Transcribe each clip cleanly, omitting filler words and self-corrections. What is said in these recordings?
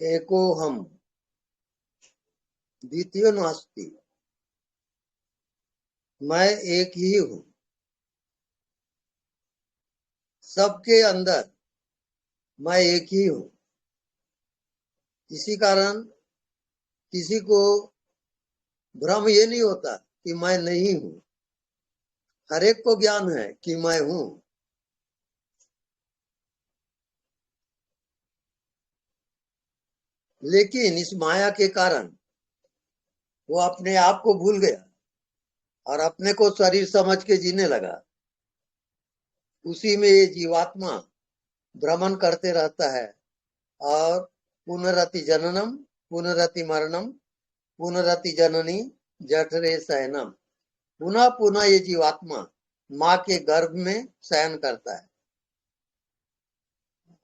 एको हम द्वितीय नास्ति, मैं एक ही हूं। सबके अंदर मैं एक ही हूं। इसी कारण किसी को भ्रम ये नहीं होता कि मैं नहीं हूं। हर एक को ज्ञान है कि मैं हूं। लेकिन इस माया के कारण वो अपने आप को भूल गया और अपने को शरीर समझ के जीने लगा। उसी में ये जीवात्मा भ्रमण करते रहता है और पुनरति जननम पुनरति मरणम पुनरति जननी जठरे शयनम, पुनः पुनः ये जीवात्मा माँ के गर्भ में शयन करता है,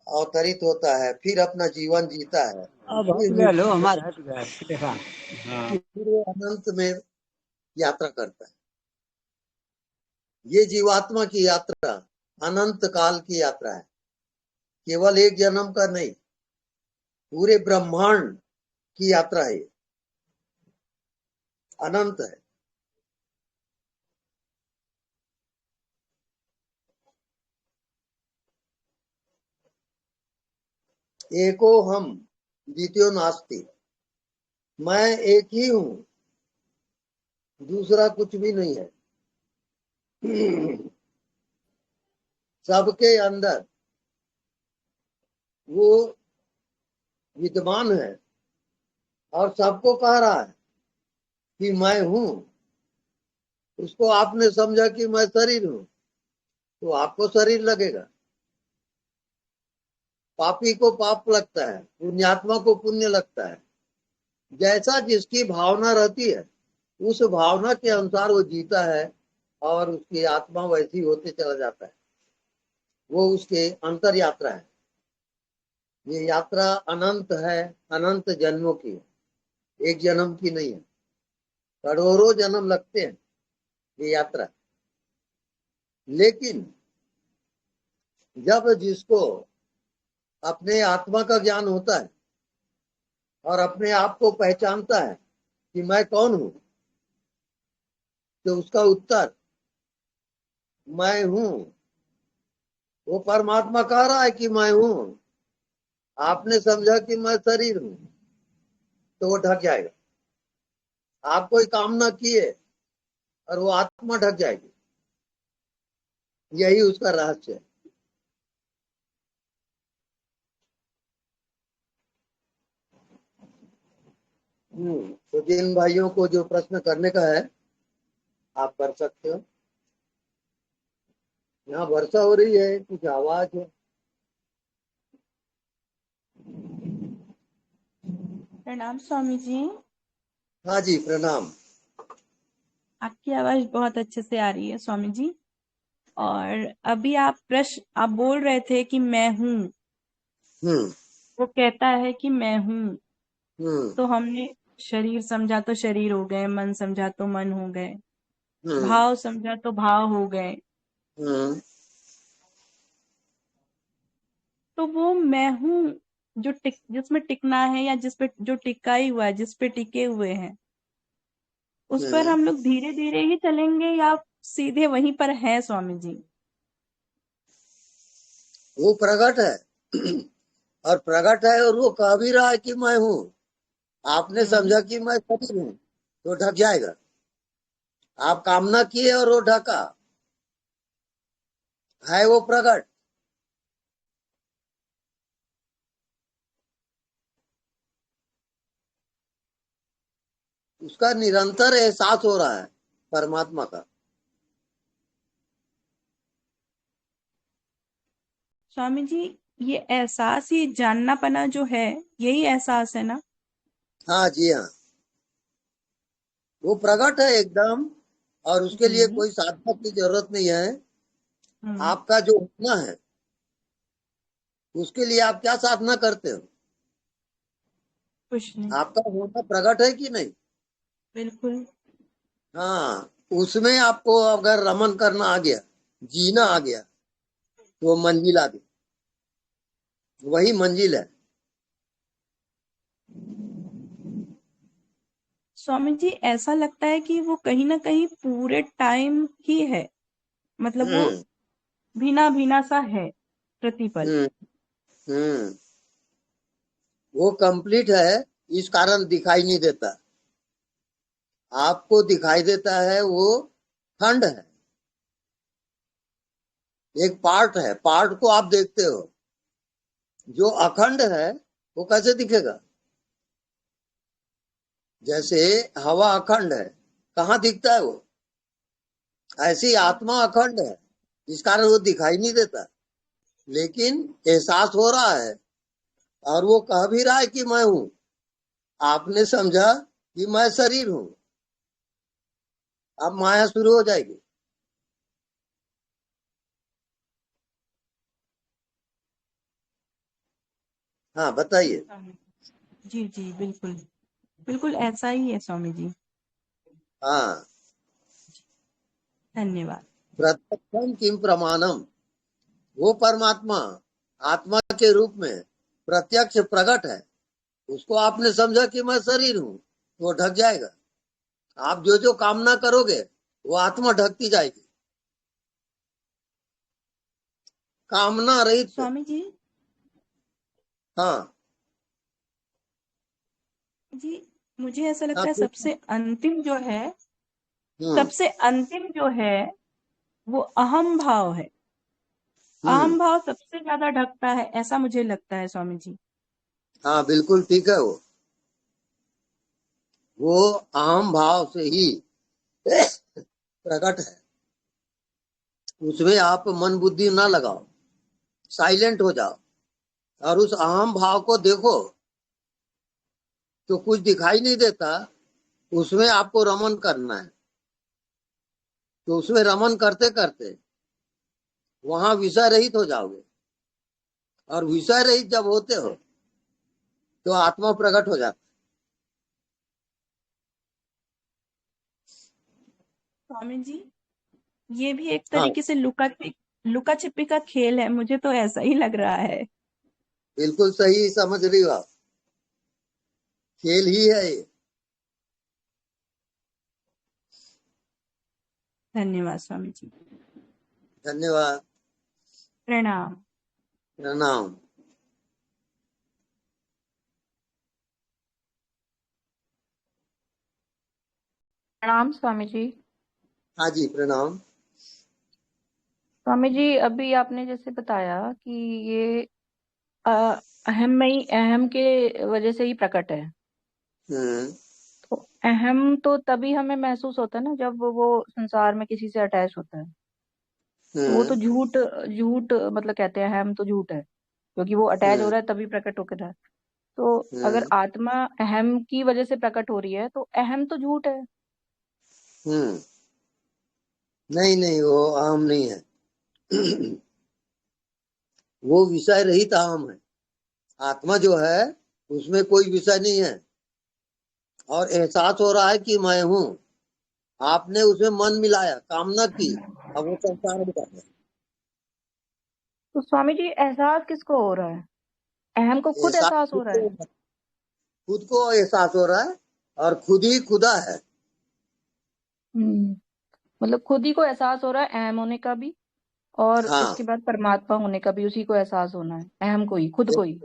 अवतरित होता है, फिर अपना जीवन जीता है, अब हट फिर गया लो, हमारे हट गया देखा। हाँ। फिर वो अनंत में यात्रा करता है। ये जीवात्मा की यात्रा अनंत काल की यात्रा है, केवल एक जन्म का नहीं, पूरे ब्रह्मांड की यात्रा है, अनंत है। एको हम द्वितीयो नास्ति, मैं एक ही हूं, दूसरा कुछ भी नहीं है। सबके अंदर वो विद्यमान है और सबको कह रहा है कि मैं हूं। उसको आपने समझा कि मैं शरीर हूं तो आपको शरीर लगेगा। पापी को पाप लगता है, पुण्यात्मा को पुण्य लगता है। जैसा जिसकी भावना रहती है उस भावना के अनुसार वो जीता है और उसकी आत्मा वैसी होते चला जाता है। वो उसके अंतर यात्रा है। ये यात्रा अनंत है, अनंत जन्मों की है, एक जन्म की नहीं है। करोड़ों जन्म लगते हैं ये यात्रा। लेकिन जब जिसको अपने आत्मा का ज्ञान होता है और अपने आप को पहचानता है कि मैं कौन हूं, तो उसका उत्तर मैं हूं। वो परमात्मा कह रहा है कि मैं हूं। आपने समझा कि मैं शरीर हूं तो वो ढक जाएगा। आप कोई कामना किए और वो आत्मा ढक जाएगी। यही उसका रहस्य है। तो जिन भाइयों को जो प्रश्न करने का है आप कर सकते हो। यहाँ वर्षा हो रही है, कुछ आवाज है। प्रणाम स्वामी जी। हाँ जी, प्रणाम। आपकी आवाज बहुत अच्छे से आ रही है स्वामी जी। और अभी आप बोल रहे थे कि मैं हूँ। हम्म वो कहता है कि मैं हूँ, हम्म तो हमने शरीर समझा तो शरीर हो गए, मन समझा तो मन हो गए, हम्म भाव समझा तो भाव हो गए। हम्म तो वो मैं हूँ जिसमें टिकना है या जिस पे जो टिका ही हुआ है, जिस पे टिके हुए हैं, उस पर हम्म हम लोग धीरे धीरे ही चलेंगे या सीधे वहीं पर है स्वामी जी? वो प्रकट है और प्रकट है और वो कह भी रहा है कि मैं हूँ। आपने हम्म। समझा कि मैं शरीर हूँ तो ढक जाएगा। आप कामना किए और वो ढका है, वो प्रकट। उसका निरंतर एहसास हो रहा है परमात्मा का। स्वामी जी, ये एहसास, ये जानना पना जो है, यही एहसास है ना? हाँ जी हाँ, वो प्रकट है एकदम। और उसके लिए जी। कोई साधना की जरूरत नहीं है। हम्म। आपका जो होना है उसके लिए आप क्या साधना करते हो? कुछ नहीं। आपका होना प्रकट है कि नहीं? बिल्कुल। हाँ, उसमें आपको अगर रमन करना आ गया, जीना आ गया, वो मंजिल आ गई, वही मंजिल है। स्वामी जी ऐसा लगता है कि वो कहीं ना कहीं पूरे टाइम ही है, मतलब वो हम्म भीना भीना सा है प्रतिपल। हम्म हम्म वो कंप्लीट है, इस कारण दिखाई नहीं देता। आपको दिखाई देता है वो खंड है, एक पार्ट है, पार्ट को आप देखते हो। जो अखंड है वो कैसे दिखेगा? जैसे हवा अखंड है, कहाँ दिखता है वो? ऐसी आत्मा अखंड है, इस कारण वो दिखाई नहीं देता, लेकिन एहसास हो रहा है। और वो कह भी रहा है कि मैं हूं। आपने समझा कि मैं शरीर हूं, अब माया शुरू हो जाएगी। हाँ जी बताइए। स्वामी जी, जी बिल्कुल, बिल्कुल ऐसा ही है स्वामी जी। हाँ, धन्यवाद। प्रत्यक्षम किम प्रमाणम, वो परमात्मा आत्मा के रूप में प्रत्यक्ष प्रकट है। उसको आपने समझा कि मैं शरीर हूं, वो ढक जाएगा। आप जो जो कामना करोगे वो आत्मा ढकती जाएगी, कामना रहित। स्वामी जी हाँ जी, मुझे ऐसा हाँ लगता है पूछो। हम्म सबसे अंतिम जो है वो अहम भाव है। हम्म अहम भाव सबसे ज्यादा ढकता है, ऐसा मुझे लगता है स्वामी जी। हाँ बिल्कुल ठीक है। वो आम भाव से ही प्रकट है। उसमें आप मन बुद्धि ना लगाओ, साइलेंट हो जाओ और उस अहम भाव को देखो। तो कुछ दिखाई नहीं देता, उसमें आपको रमन करना है। तो उसमें रमन करते करते वहां विषय रहित हो जाओगे। और विषय रहित जब होते हो तो आत्मा प्रकट हो जाता स्वामी जी ये भी एक है। हाँ तरीके से लुका छिपी का खेल है, मुझे तो ऐसा ही लग रहा है। बिल्कुल सही समझ रही हो आप, खेल ही है ये। धन्यवाद स्वामी जी। धन्यवाद। प्रणाम। प्रणाम। प्रणाम स्वामी जी। हाँ जी प्रणाम। स्वामी जी अभी आपने जैसे बताया कि ये अ, अहम में ही अहम के वजह से ही प्रकट है। हम्म तो अहम तो तभी हमें महसूस होता है ना जब वो संसार में किसी से अटैच होता है। तो वो तो हम्म झूठ झूठ मतलब कहते हैं अहम तो झूठ है, क्योंकि वो अटैच हो हम्म रहा है तभी प्रकट होकर रहा है। तो अगर हम्म आत्मा अहम की वजह से प्रकट हो रही है तो अहम तो झूठ है। हम्म नहीं नहीं, वो आम नहीं है। वो विषय रहित आम है। आत्मा जो है उसमें कोई विषय नहीं है। और एहसास हो रहा है कि मैं हूँ। आपने उसमें मन मिलाया, कामना की, अब वो संसार में जाता है। तो स्वामी जी एहसास किसको हो रहा है? अहम को खुद एहसास एहसास हो रहा है। खुद को एहसास हो रहा है, और खुद ही खुदा है। हम्म। मतलब खुद ही को एहसास हो रहा है अहम होने का भी, और हाँ उसके बाद परमात्मा होने का भी उसी को एहसास होना है, अहम को ही, खुद को ही।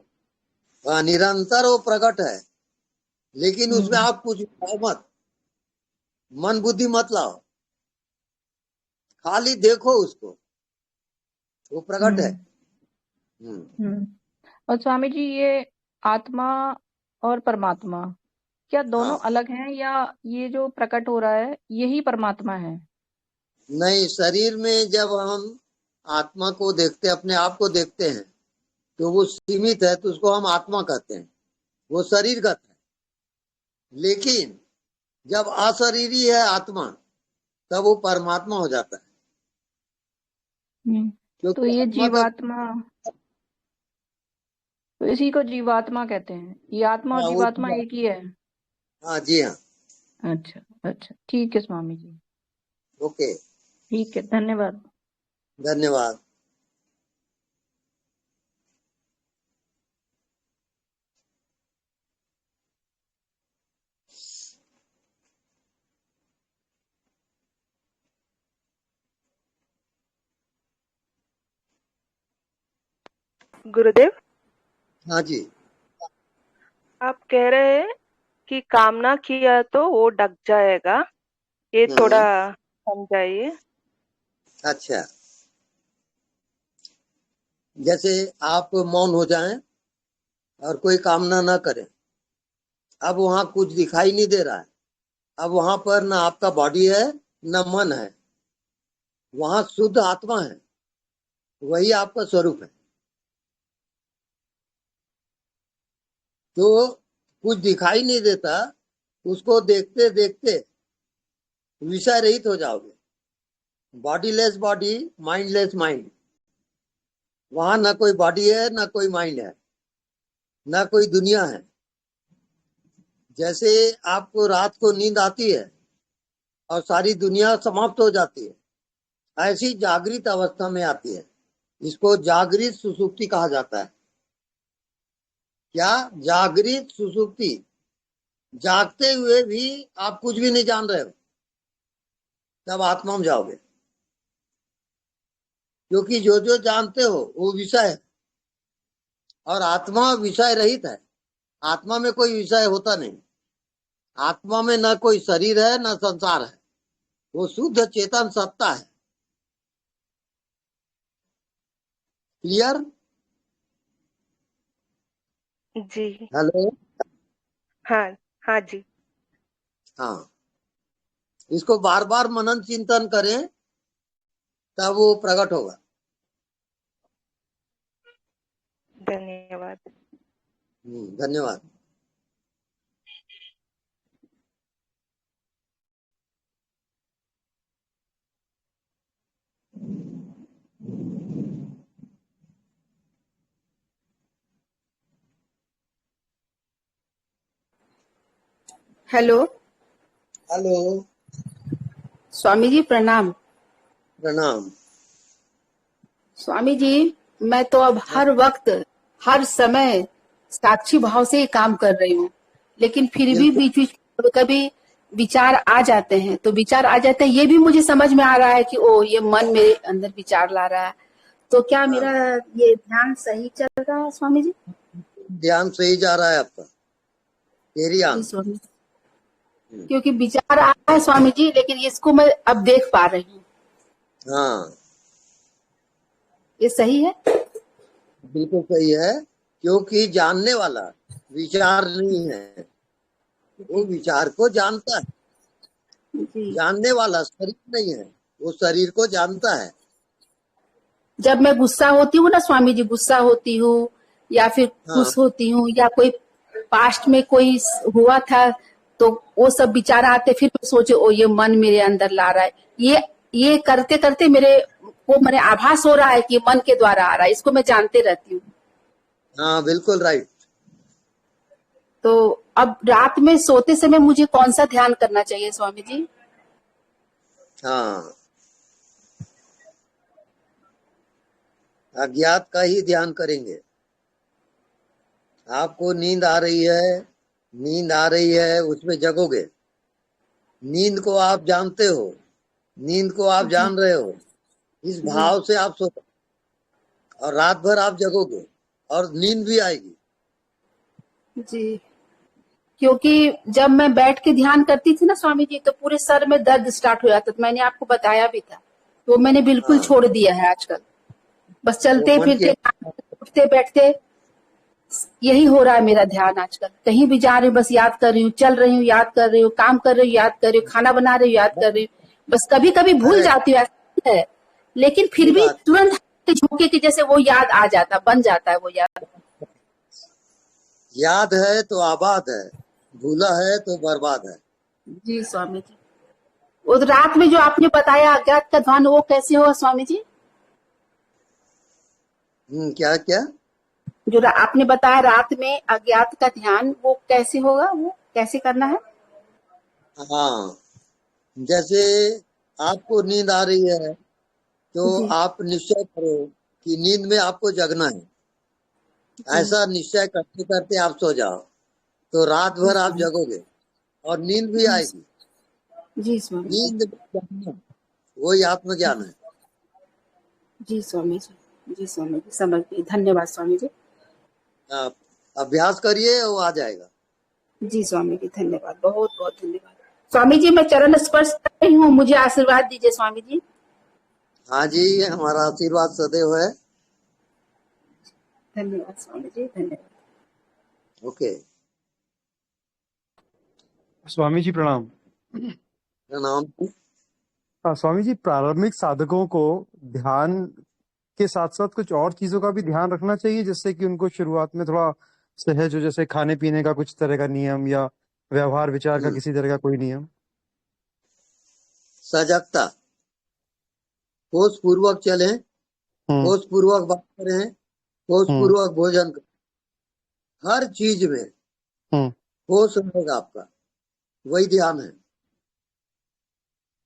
हाँ, निरंतर वो प्रकट है। लेकिन उसमें हम्म आप कुछ लाओ मत, मन बुद्धि मत लाओ, खाली देखो उसको, वो प्रकट है। हम्म हम्म हम्म। और स्वामी जी ये आत्मा और परमात्मा क्या दोनों हाँ अलग हैं, या ये जो प्रकट हो रहा है यही परमात्मा है? नहीं, शरीर में जब हम आत्मा को देखते, अपने आप को देखते हैं, तो वो सीमित है, तो उसको हम आत्मा कहते हैं, वो शरीरगत है। लेकिन जब अशरीरी है आत्मा, तब वो परमात्मा हो जाता है। हम्म। तो क्योंकि ये आत्मा का, जीवात्मा, तो इसी को जीवात्मा कहते हैं। ये आत्मा और हाँ वो जीवात्मा जीवा, एक ही है? हाँ जी हाँ। अच्छा अच्छा, ठीक है स्वामी जी। ओके। ठीक है, धन्यवाद। धन्यवाद। गुरुदेव, हाँ जी। आप कह रहे हैं कि कामना किया तो वो डग जाएगा, ये हाँ, थोड़ा समझाइए। अच्छा, जैसे आप मौन हो जाएं और कोई कामना ना करें। अब वहां कुछ दिखाई नहीं दे रहा है। अब वहां पर ना आपका बॉडी है ना मन है, वहां शुद्ध आत्मा है, वही आपका स्वरूप है। तो कुछ दिखाई नहीं देता, उसको देखते देखते विषय रहित हो जाओगे। Bodiless body, mindless mind. वहां ना कोई बॉडी है ना कोई माइंड है, ना कोई दुनिया है। जैसे आपको रात को नींद आती है और सारी दुनिया समाप्त हो जाती है, ऐसी जागृत अवस्था में आती है। इसको जागृत सुसुप्ति कहा जाता है। क्या? जागृत सुसुप्ति। जागते हुए भी आप कुछ भी नहीं जान रहे हो, तब आत्मा में जाओगे। क्योंकि जो जो जानते हो वो विषय है, और आत्मा विषय रहित है। आत्मा में कोई विषय होता नहीं। आत्मा में न कोई शरीर है न संसार है, वो शुद्ध चेतन सत्ता है। क्लियर? जी। हेलो? हाँ, हाँ जी। हाँ, इसको बार बार मनन चिंतन करें, तब वो प्रकट होगा। धन्यवाद। धन्यवाद। हेलो। हेलो। स्वामी जी प्रणाम। प्रणाम। स्वामी जी, मैं तो अब हर वक्त हर समय साक्षी भाव से ही काम कर रही हूँ, लेकिन फिर भी बिल्कुल। बीच बीच में कभी विचार आ जाते हैं। तो विचार आ जाते हैं, ये भी मुझे समझ में आ रहा है कि ओ ये मन मेरे अंदर विचार ला रहा है। तो क्या हाँ, मेरा ये ध्यान सही चल रहा है स्वामी जी? ध्यान सही जा रहा है आपका। तेरी जी आन। स्वामी, क्योंकि विचार आ रहा है स्वामी जी, लेकिन इसको मैं अब देख पा रही हूँ। हाँ, ये सही है? बिल्कुल सही है। क्योंकि जानने वाला विचार नहीं है, वो विचार को जानता है। जी। जानने वाला शरीर नहीं है, वो शरीर को जानता है। जब मैं गुस्सा होती हूँ ना स्वामी जी, गुस्सा होती हूँ या फिर हाँ, खुश होती हूँ या कोई पास्ट में कोई हुआ था, तो वो सब विचार आते, फिर मैं सोचे ओ ये मन मेरे अंदर ला रहा है। ये करते करते मेरे आभास हो रहा है कि मन के द्वारा आ रहा है। इसको मैं जानते रहती हूँ। हाँ, बिल्कुल राइट। तो अब रात में सोते समय मुझे कौन सा ध्यान करना चाहिए स्वामी जी? हाँ, अज्ञात का ही ध्यान करेंगे। आपको नींद आ रही है, नींद आ रही है, उसमें जगोगे। नींद को आप जानते हो, नींद को आप जी जान रहे हो, इस जी भाव से आप सोते, और रात भर आप जगोगे और नींद भी आएगी। जी। क्योंकि जब मैं बैठ के ध्यान करती थी ना स्वामी जी, तो पूरे सर में दर्द स्टार्ट हो जाता था। मैंने आपको बताया भी था, तो मैंने बिल्कुल हाँ, छोड़ दिया है आजकल। बस वो चलते मन के। फिरते उठते बैठते यही हो रहा है मेरा ध्यान आजकल। कहीं भी जा रही हूँ बस याद कर रही हूँ, चल रही हूँ याद कर रही हूँ, काम कर रही हूँ याद कर रही हूँ, खाना बना रही हूँ याद कर रही हूँ। बस कभी कभी भूल करेक्ट। जाती हूँ, ऐसा है। लेकिन सही फिर भी बात। तुरंत झोंके के जैसे वो याद आ जाता, बन जाता है वो याद। याद है तो आबाद है, भूला है तो बर्बाद है। जी स्वामी जी। वो तो रात में जो आपने बताया अज्ञात का ध्यान, वो कैसे होगा स्वामी जी? क्या क्या? जो आपने बताया रात में अज्ञात का ध्यान, वो कैसे होगा? वो कैसे करना है? हाँ, जैसे आपको नींद आ रही है, तो जी आप निश्चय करो कि नींद में आपको जगना है। जी ऐसा निश्चय करते करते आप सो जाओ, तो रात जी भर आप स्वामी जगोगे और नींद भी जी आएगी। जी स्वामी नींद में जगना, वही आत्मज्ञान है। जी स्वामी जी। जी स्वामी जी, समझ गई। धन्यवाद स्वामी जी। आप अभ्यास करिए, वो आ जाएगा। जी स्वामी जी, धन्यवाद, बहुत बहुत धन्यवाद। स्वामी जी, मैं चरण स्पर्श कर रही हूँ, मुझे आशीर्वाद दीजिए स्वामी जी। हाँ जी, हमारा आशीर्वाद सदैव है। धन्यवाद स्वामी जी, धन्यवाद। ओके, स्वामी जी प्रणाम। प्रणाम। हाँ स्वामी जी, प्रारंभिक साधकों को ध्यान के साथ साथ कुछ और चीजों का भी ध्यान रखना चाहिए, जिससे कि उनको शुरुआत में थोड़ा सहज हो, जैसे खाने पीने का कुछ तरह का नियम या व्यवहार विचार का किसी तरह का कोई नियम। सजगता, होश पूर्वक चले, होश पूर्वक बात करें, होश पूर्वक भोजन करें, हर चीज में होश रहेगा आपका, वही ध्यान है।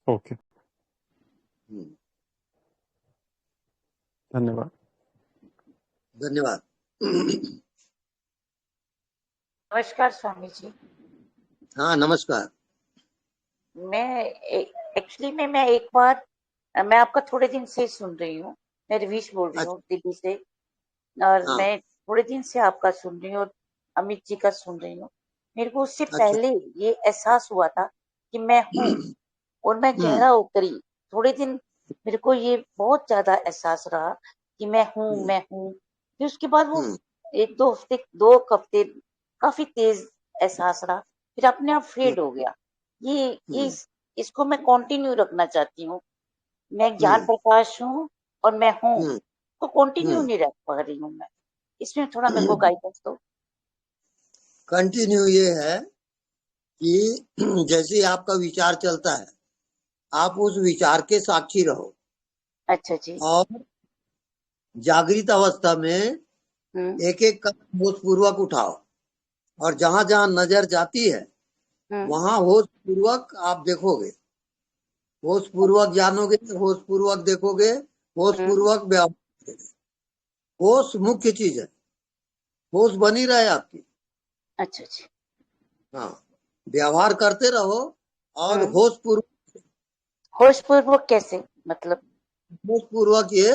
ओके, धन्यवाद। धन्यवाद। नमस्कार स्वामी जी। हाँ नमस्कार। मैं एक्चुअली मैं एक बार मैं आपका थोड़े दिन से सुन रही हूँ। मैं रवीश बोल रही हूँ दिल्ली से, और हाँ। मैं थोड़े दिन से आपका सुन रही हूँ और अमित जी का सुन रही हूँ। मेरे को उससे पहले ये एहसास हुआ था कि मैं हूँ, और मैं गहरा उतरी। थोड़े दिन मेरे को ये बहुत ज्यादा एहसास रहा कि मैं हूँ, मैं हूँ। फिर उसके बाद वो एक दो हफ्ते काफी तेज एहसास रहा, फिर अपने आप फेड हो गया। ये इसको मैं कंटिन्यू रखना चाहती हूँ। मैं ज्ञान प्रकाश हूँ और मैं हूँ, तो कंटिन्यू नहीं रख पा रही हूँ मैं। इसमें थोड़ा मेरे को गाइडेंस दो। कंटिन्यू ये है कि जैसे आपका विचार चलता है, आप उस विचार के साक्षी रहो। अच्छा जी। और जागृत अवस्था में एक एक कदम होश पूर्वक उठाओ, और जहां जहां नजर जाती है वहां होश पूर्वक आप देखोगे, होश पूर्वक जानोगे, होश पूर्वक देखोगे, होश पूर्वक व्यवहार करोगे। होश मुख्य चीज है, होश बनी रहे आपकी। अच्छा जी। हाँ, व्यवहार करते रहो और होश पूर्वक। होश पूर्वक कैसे, मतलब? होश पूर्वक ये,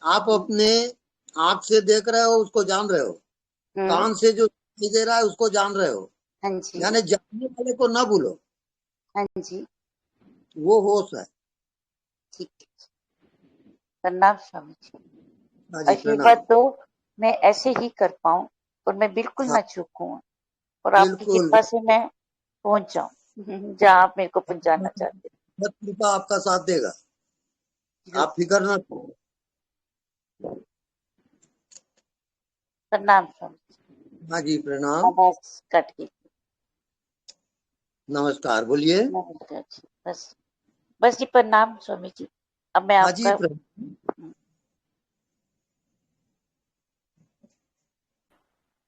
आप अपने आंख से देख रहे हो, उसको जान रहे हो, कान से जो सुनाई दे रहा है उसको जान रहे हो, हाँ जी। यानी जानने वाले को ना भूलो। हाँ जी, वो होश है। ठीक है। प्रणाम स्वामी जी। हाँ जी, आशीर्वाद प्रणाम। दो, मैं ऐसे ही कर पाऊं और मैं बिल्कुल हाँ, ना चूकूं, और आपकी बिल्कुल कृपा से मैं पहुंच जाऊं जहां आप मेरे को पहुंचाना चाहते बहुत कृपा आपका साथ देगा, हो। आप फिक्र ना करो। प्रणाम स्वामी जी। हाँ जी, प्रणाम। आवाज कट गई। नमस्कार, बोलिए। नमस्कार जी। बस जी, प्रणाम स्वामी जी। अब मैं हाँ जी, आपका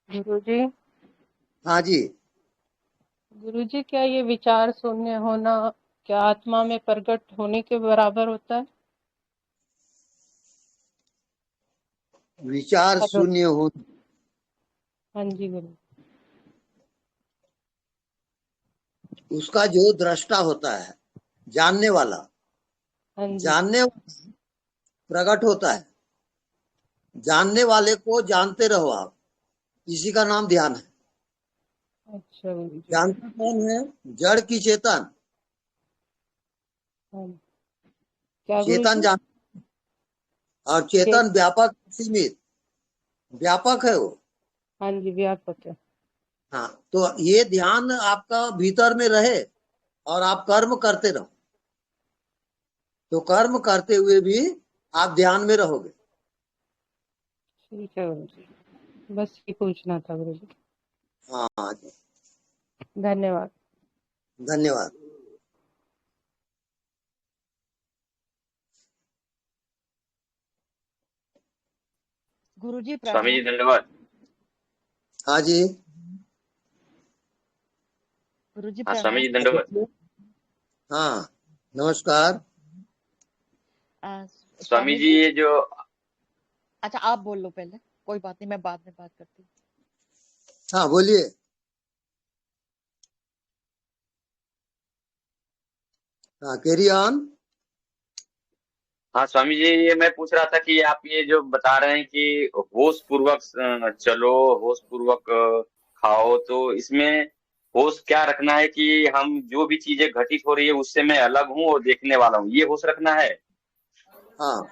गुरुजी। हाँ जी। गुरुजी, क्या ये विचार शून्य होना क्या आत्मा में प्रकट होने के बराबर होता है? विचार शून्य हो, हाँ जी गुरु। उसका जो दृष्टा होता है, जानने वाला, हाँ जी। जानने वाला प्रकट होता है। जानने वाले को जानते रहो आप, इसी का नाम ध्यान है। अच्छा गुरुजी। जानता कौन है? जड़ की चेतन। हाँ। क्या चेतन गुरुजी? जान, और चेतन व्यापक सीमित, व्यापक है वो। हाँ जी, व्यापक है। हाँ, तो ये ध्यान आपका भीतर में रहे और आप कर्म करते रहो, तो कर्म करते हुए भी आप ध्यान में रहोगे। ठीक है गुरुजी, बस ये पूछना था गुरुजी। हाँ जी, धन्यवाद। धन्यवाद। गुरुजी स्वामी जी प्रणाम। धन्यवाद। हाँ जी। गुरुजी हाँ स्वामी प्रणाम। जी धन्यवाद। हाँ नमस्कार। स्वामी जी ये जो, अच्छा आप बोल लो पहले, कोई बात नहीं, मैं बाद में बात करती हूँ। हाँ बोलिए। हाँ, कैरी ऑन। हाँ स्वामी जी, ये मैं पूछ रहा था कि आप ये जो बता रहे हैं कि होश पूर्वक चलो, होश पूर्वक खाओ, तो इसमें होश क्या रखना है कि हम जो भी चीजें घटित हो रही है उससे मैं अलग हूँ और देखने वाला हूँ, ये होश रखना है? हाँ,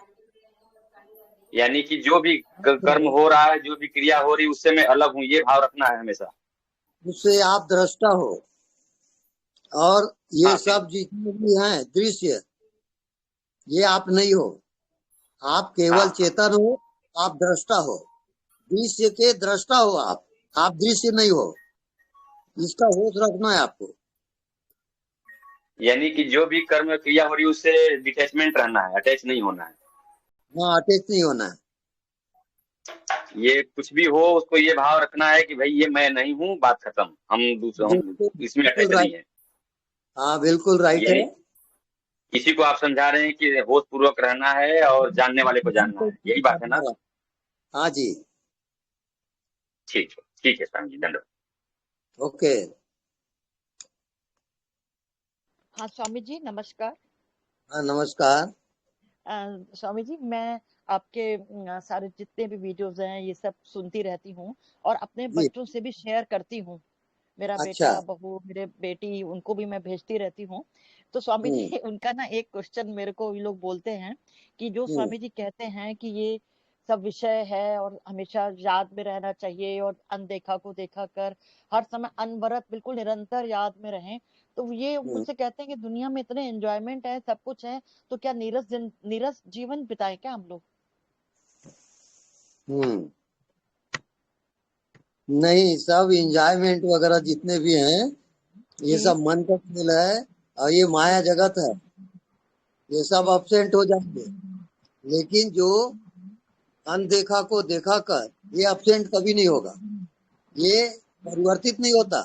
यानी कि जो भी कर्म हो रहा है, जो भी क्रिया हो रही है उससे मैं अलग हूँ, ये भाव रखना है हमेशा। उससे आप दृष्टा हो, और ये हाँ सब जितने भी हैं दृश्य, ये आप नहीं हो। आप केवल हाँ चेतन हो, आप दृष्टा हो, दृश्य के दृष्टा हो आप दृश्य नहीं हो। इसका होश रखना है आपको। यानी कि जो भी कर्म क्रिया हो रही है उससे डिटैचमेंट रहना है, अटैच नहीं होना है। हाँ, अटैच नहीं होना है। ये कुछ भी हो उसको ये भाव रखना है कि भाई ये मैं नहीं हूँ, बात खत्म, हम बिल्कुल इसमें अटैच बिल्कुल नहीं राइट। है। हाँ, बिल्कुल राइट है। यानी इसी को आप समझा रहे हैं कि होश पूर्वक रहना है और जानने वाले को जानना है, यही बात है ना? हाँ जी। ठीक है स्वामी जी, धन्यवाद। ओके। हाँ स्वामी जी नमस्कार। हाँ, नमस्कार। स्वामी जी मैं आपके सारे जितने भी वीडियोस हैं ये सब सुनती रहती हूँ और अपने जी। बच्चों से भी शेयर करती हूँ। मेरा अच्छा। बेटा बहू मेरे बेटी उनको भी मैं भेजती रहती हूँ। तो स्वामी जी उनका ना एक क्वेश्चन मेरे को ये लोग बोलते हैं कि जो स्वामी जी कहते हैं कि ये सब विषय है और हमेशा याद में रहना चाहिए और अनदेखा को देखा कर हर समय अनवरत बिल्कुल निरंतर याद में रहें, तो ये मुझसे कहते हैं कि दुनिया में इतने एंजॉयमेंट है, सब कुछ है, तो क्या नीरस जीवन बिताए क्या हम लोग? नहीं, सब इंजॉयमेंट वगैरह जितने भी हैं ये जी सब मन का खेल है, और ये माया जगत है, ये सब जी अपसेंट हो जाएंगे। लेकिन जो अनदेखा को देखा कर, ये अपसेंट कभी नहीं होगा, ये परिवर्तित नहीं होता,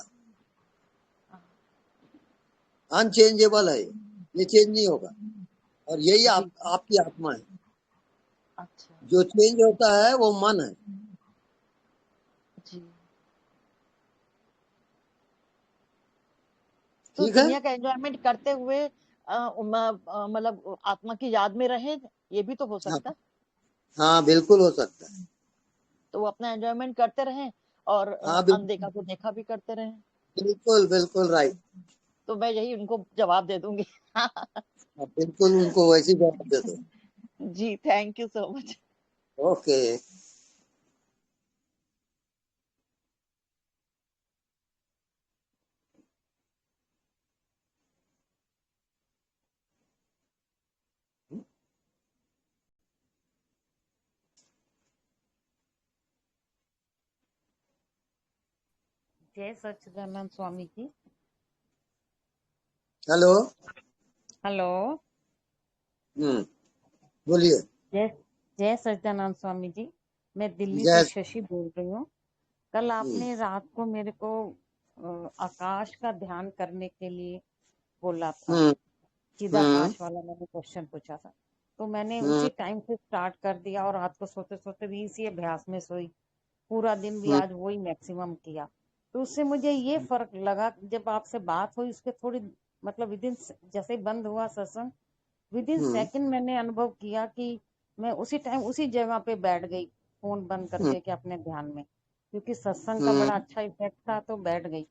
अनचेंजेबल है, ये चेंज नहीं होगा। और यही जी आपकी आत्मा है। अच्छा जो चेंज होता है वो मन है। जी। तो ठीक है। दुनिया का एंजॉयमेंट करते हुए मतलब आत्मा की याद में रहे, ये भी तो हो हाँ, सकता है। हाँ, बिल्कुल हो सकता है। तो वो अपना एंजॉयमेंट करते रहें और हाँ, अनदेखा को देखा भी करते रहें। बिल्कुल बिल्कुल राइट। तो मैं यही उनको जवाब दे दूंगी। बिल्कुल उनको वैसी जवाब दे दो। जी thank you so much. Okay. जय सच्चिदानंद स्वामी जी। हेलो। हेलो। बोलिए। जय जय सच्चिदानंद स्वामी जी। मैं दिल्ली से जय। शशि बोल रही हूँ। कल आपने रात को मेरे को आकाश का ध्यान करने के लिए बोला था। चिदाकाश वाला मैंने क्वेश्चन पूछा था, तो मैंने उसी टाइम से स्टार्ट कर दिया और रात को सोते सोते भी इसी अभ्यास में सोई। पूरा दिन भी आज वही मैक्सिमम किया। तो उससे मुझे ये फर्क लगा, जब आपसे बात हुई उसके थोड़ी मतलब विदिन जैसे बंद हुआ सत्संग, विदिन सेकंड मैंने अनुभव किया कि मैं उसी टाइम उसी जगह पे बैठ गई, फोन बंद करके के अपने ध्यान में, क्योंकि सत्संग का बड़ा अच्छा इफेक्ट था, तो बैठ गई।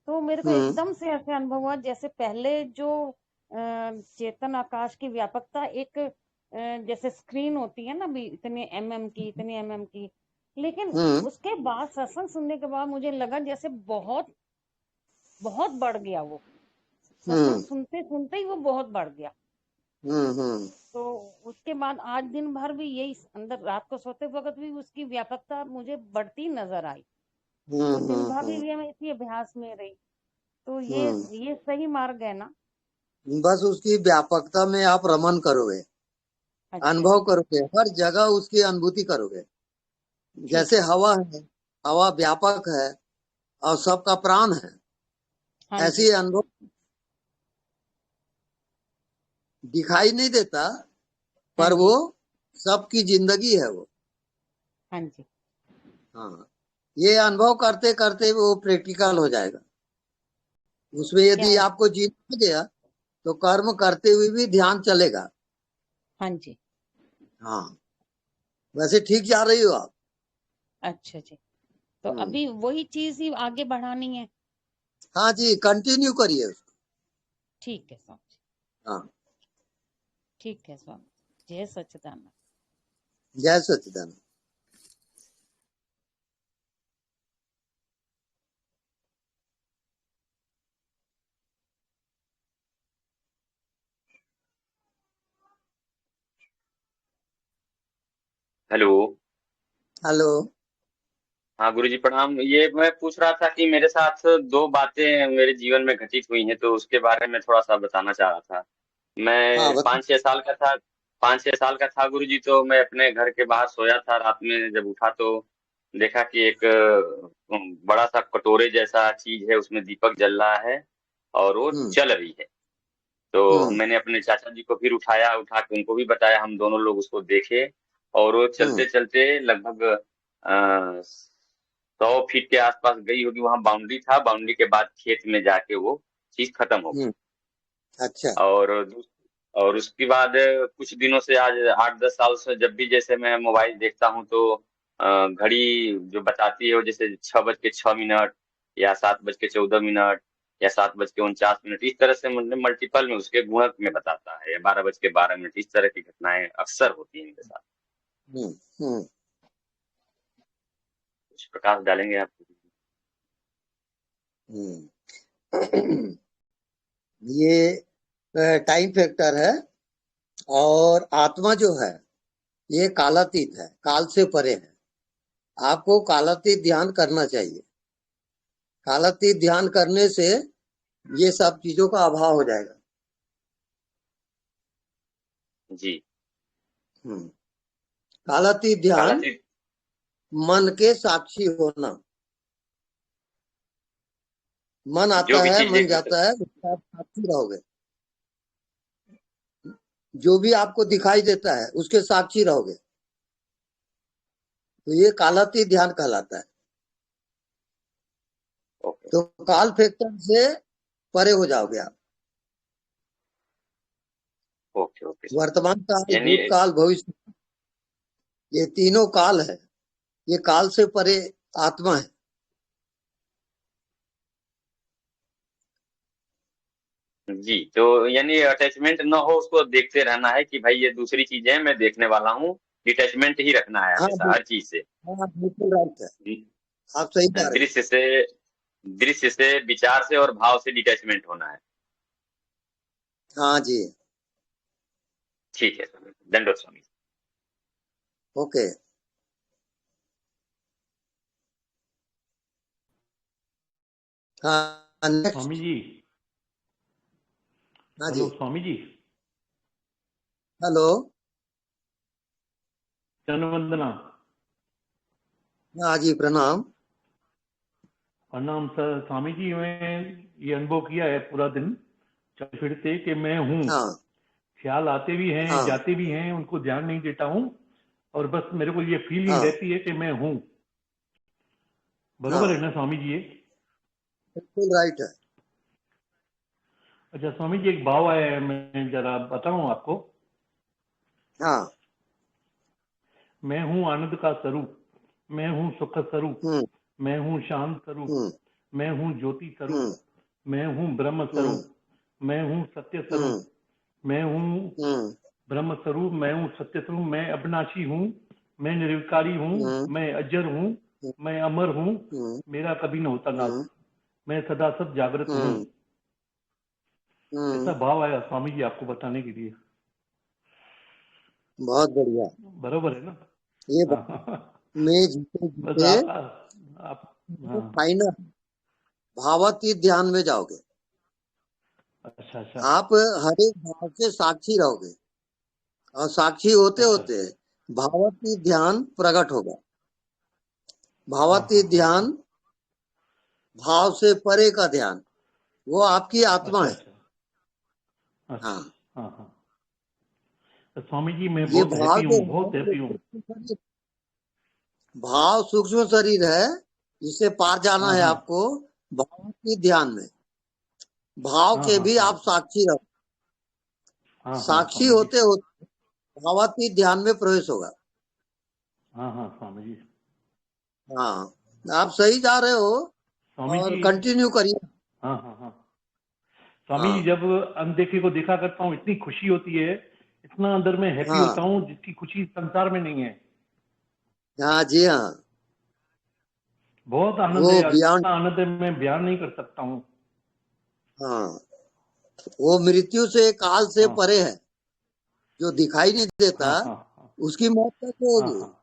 तो मेरे को एकदम से ऐसे अनुभव हुआ जैसे पहले जो चेतन आकाश की व्यापकता एक जैसे स्क्रीन होती है ना भी, इतने mm की, लेकिन उसके बाद सत्संग सुनने के बाद मुझे लगा जैसे बहुत बहुत बढ़ गया वो। सत्संग सुनते सुनते ही वो बहुत बढ़ गया। तो उसके बाद आज दिन भर भी यही अंदर, रात को सोते वक्त भी उसकी व्यापकता मुझे बढ़ती नजर आई। तो दिन भर भी मैं इसी अभ्यास में रही। तो ये सही मार्ग है ना? बस उसकी व्यापकता में आप रमन करोगे, अच्छा अनुभव करोगे, हर जगह उसकी अनुभूति करोगे। जैसे हवा है, हवा व्यापक है और सबका प्राण है, हाँ ऐसे जी। ही अनुभव दिखाई नहीं देता, पर वो सबकी जिंदगी है वो। हाँ जी। हाँ, ये अनुभव करते करते वो प्रैक्टिकल हो जाएगा। उसमें यदि क्या? आपको जीना आ गया तो कर्म करते हुए भी ध्यान चलेगा। हाँ जी। हाँ, वैसे ठीक जा रही हो आप। अच्छा जी, तो अभी वही चीज ही आगे बढ़ानी है। हाँ जी, कंटिन्यू करिए उसको। ठीक है स्वामी जी, हाँ, ठीक है स्वामी, जय सच्चिदानंद। जय सच्चिदानंद। हेलो। हेलो। हाँ गुरुजी प्रणाम। ये मैं पूछ रहा था कि मेरे साथ दो बातें मेरे जीवन में घटित हुई हैं, तो उसके बारे में थोड़ा सा बताना चाह रहा था। हाँ, मैं 5-6 साल का था। 5-6 साल का था गुरुजी, तो मैं अपने घर के बाहर सोया था। रात में जब उठा तो देखा कि एक बड़ा सा कटोरे जैसा चीज है, उसमें दीपक जल रहा है और वो जल रही है। तो मैंने अपने चाचा जी को फिर उठा के उनको भी बताया। हम दोनों लोग उसको देखे और वो चलते चलते लगभग 100 फीट के आसपास गई होगी। वहां बाउंड्री था, बाउंड्री के बाद खेत में जाके वो चीज खत्म हो गई। अच्छा। और उसके बाद कुछ दिनों से, आज 8-10 साल से, जब भी जैसे मैं मोबाइल देखता हूँ तो घड़ी जो बताती है वो जैसे 6:06 या 7:14 या 7:49, इस तरह से मल्टीपल में उसके गुणक में बताता है, या 12:12, इस तरह की घटनाएं अक्सर होती हैं इनके साथ। कुछ प्रकाश डालेंगे आप? ये टाइम फैक्टर है, और आत्मा जो है ये कालातीत है, काल से परे है। आपको कालातीत ध्यान करना चाहिए। कालातीत ध्यान करने से ये सब चीजों का अभाव हो जाएगा। जी। कालातीत ध्यान मन के साक्षी होना। मन आता है, मन जाता है, उसका आप साक्षी रहोगे। जो भी आपको दिखाई देता है उसके साक्षी रहोगे, तो ये कालातीत ध्यान कहलाता है। तो काल फैक्टर से परे हो जाओगे आप। वर्तमान काल, भूतकाल, भविष्य, ये तीनों काल है। ये काल से परे आत्मा है। जी, तो यानी अटैचमेंट न हो, उसको देखते रहना है कि भाई ये दूसरी चीजें मैं देखने वाला हूँ। डिटैचमेंट ही रखना है हमेशा हर चीज से। बिल्कुल राइट है, आप सही कह रहे हैं। दृश्य से, विचार से और भाव से डिटैचमेंट होना है। हाँ जी, ठीक है स्वामी, दंडोत स्वामी। ओके। हाँ, नेक्स्ट स्वामी जी। हाँ जी, हेलो स्वामी जी। हेलो, वंदना। हाँ जी, प्रणाम। प्रणाम सर। स्वामी जी, मैं ये अनुभव किया है पूरा दिन चल फिरते कि मैं हूँ। ख्याल आते भी हैं, जाते भी हैं, उनको ध्यान नहीं देता हूँ, और बस मेरे को ये फीलिंग रहती है कि मैं हूँ। बरोबर है ना स्वामी जी? ये बिल्कुल राइट है। अच्छा स्वामी जी, एक भाव आया है, मैं जरा बताऊं आपको। हाँ। मैं हूँ आनंद का स्वरूप, मैं हूँ सुख स्वरूप, मैं हूँ शांत स्वरूप, मैं हूँ ज्योति स्वरूप, मैं हूँ ब्रह्म स्वरूप, मैं हूँ सत्य स्वरूप, मैं हूँ ब्रह्म स्वरूप, मैं हूँ सत्य स्वरूप, मैं अविनाशी हूँ, मैं निर्विकारी हूँ, मैं अजर हूँ, मैं अमर हूँ, मेरा कभी न होता नाश, मैं सदा सद जागृत हूँ। ऐसा भाव आया स्वामी जी आपको बताने के लिए। बहुत बढ़िया, बरोबर है ना? ये मैं जीते फाइनल भावातीत ध्यान में जाओगे। अच्छा। आप हर एक भाव के साक्षी रहोगे, और साक्षी होते होते भावातीत ध्यान प्रकट होगा। भावातीत ध्यान, भाव से परे का ध्यान, वो आपकी आत्मा है। हाँ। तो स्वामी जी मैं ये बहुत भाव हैप्पी हूँ, बहुत हैप्पी हूँ। भाव सूक्ष्म शरीर है, जिसे पार जाना है आपको। भावातीत ध्यान में भाव के भी आप साक्षी रहो। साक्षी होते होते भावातीत ध्यान में प्रवेश होगा। हाँ हाँ स्वामी जी। हाँ, आप सही जा रहे हो स्वामी और जी। कंटिन्यू करिए। हाँ हाँ हाँ स्वामी हाँ जी, जब अनदेखे को देखा करता हूँ इतनी खुशी होती है, इतना अंदर में हैप्पी हाँ होता हूँ जिसकी खुशी संसार में नहीं है। हाँ जी हाँ, बहुत आनंद वो है, बियॉन्ड, इतना आनंद है मैं बयान नहीं कर सकता हूँ। हाँ वो मृत्यु से काल से हाँ परे है, जो दिखाई नहीं देता हाँ हाँ हाँ उसकी मौत कैसे हाँ होगी? हाँ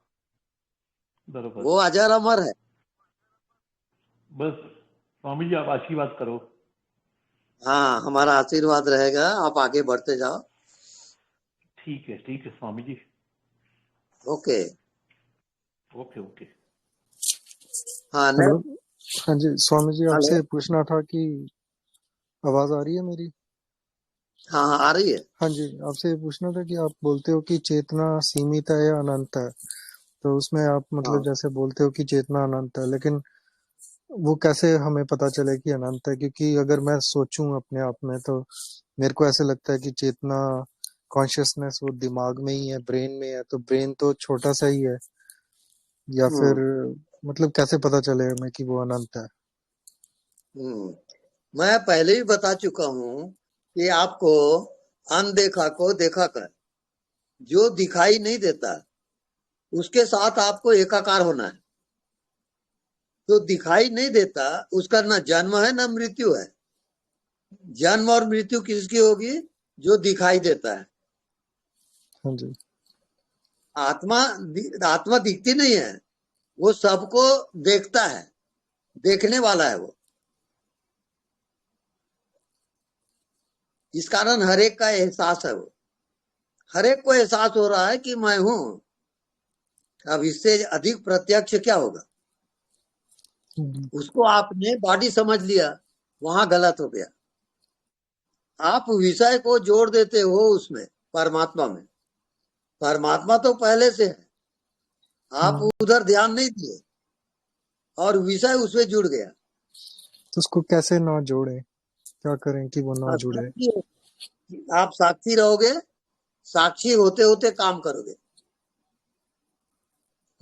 बरोबर। वो अजर अमर है। बस स्वामी जी आप आशीर्वाद करो। हाँ, हमारा आशीर्वाद रहेगा, आप आगे बढ़ते जाओ। ठीक है Swami ji. Okay okay okay. हाँ हेलो। नेक्स्ट। हाँ जी स्वामी जी, हेलो, आपसे पूछना था कि आवाज आ रही है मेरी? हाँ हाँ आ रही है। हाँ जी, आपसे पूछना था कि आप बोलते हो कि चेतना सीमित है या अनंत है, तो उसमें आप मतलब हाँ जैसे बोलते हो कि चेतना अनंत है, लेकिन वो कैसे हमें पता चले कि अनंत है? क्योंकि अगर मैं सोचूं अपने आप में तो मेरे को ऐसे लगता है कि चेतना कॉन्शियसनेस वो दिमाग में ही है, ब्रेन में है, तो ब्रेन तो छोटा सा ही है, या फिर मतलब कैसे पता चले हमें कि वो अनंत है? मैं पहले ही बता चुका हूँ कि आपको अनदेखा को देखा कर, जो दिखाई नहीं देता उसके साथ आपको एकाकार होना है। तो दिखाई नहीं देता उसका न जन्म है न मृत्यु है। जन्म और मृत्यु किसकी होगी? जो दिखाई देता है। हाँ जी। आत्मा आत्मा दिखती नहीं है, वो सबको देखता है, देखने वाला है वो। इस कारण हरेक का एहसास है, वो हरेक को एहसास हो रहा है कि मैं हूं। अब इससे अधिक प्रत्यक्ष क्या होगा? उसको आपने बॉडी समझ लिया, वहां गलत हो गया। आप विषय को जोड़ देते हो उसमें, परमात्मा में। परमात्मा तो पहले से है, आप उधर ध्यान नहीं दिए और विषय उसमें जुड़ गया। तो उसको कैसे ना जोड़े, क्या करें कि वो ना जुड़े? आप साक्षी रहोगे, साक्षी होते होते काम करोगे,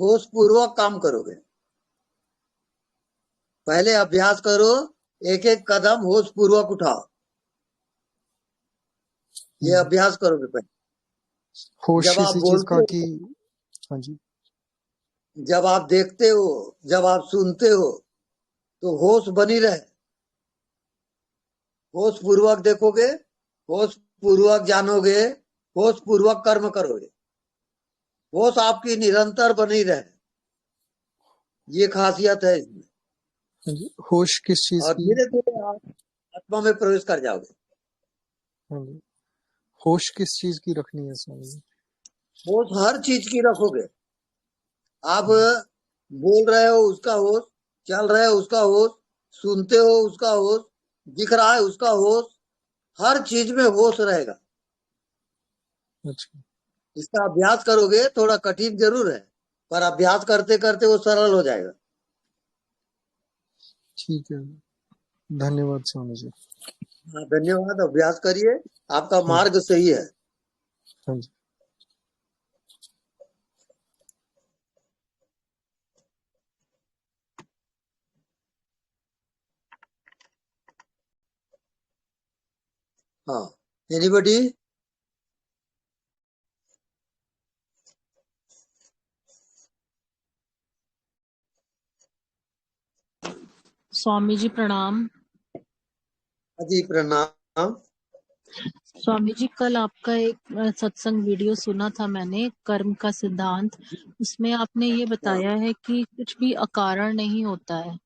होश पूर्वक काम करोगे। पहले अभ्यास करो, एक एक कदम होश पूर्वक उठाओ। ये अभ्यास करोगे पहले। होश जब आप इसी चीज का बोलते कि हो, हाँ जी, जब आप देखते हो, जब आप सुनते हो, तो होश बनी रहे। होश पूर्वक देखोगे, होश पूर्वक जानोगे, होश पूर्वक कर्म करोगे। होश आपकी निरंतर बनी रहे, ये खासियत है इसमें। हाँ जी। होश किस चीज और की? धीरे धीरे आप आत्मा में प्रवेश कर जाओगे। हाँ जी। होश किस चीज की रखनी है स्वामी जी? होश हर चीज की रखोगे। आप बोल रहे हो उसका होश, चल रहे हो उसका होश, सुनते हो उसका होश, दिख रहा है उसका होश, हर चीज में होश रहेगा। अच्छा, इसका अभ्यास करोगे, थोड़ा कठिन जरूर है, पर अभ्यास करते करते वो सरल हो जाएगा। ठीक है, धन्यवाद स्वामी जी। हाँ धन्यवाद। अभ्यास करिए, आपका मार्ग सही है। हाँ जी। हाँ, एनीबडी? स्वामी जी प्रणाम। जी प्रणाम। स्वामी जी, कल आपका एक सत्संग वीडियो सुना था मैंने, कर्म का सिद्धांत। उसमें आपने ये बताया है कि कुछ भी अकारण नहीं होता है।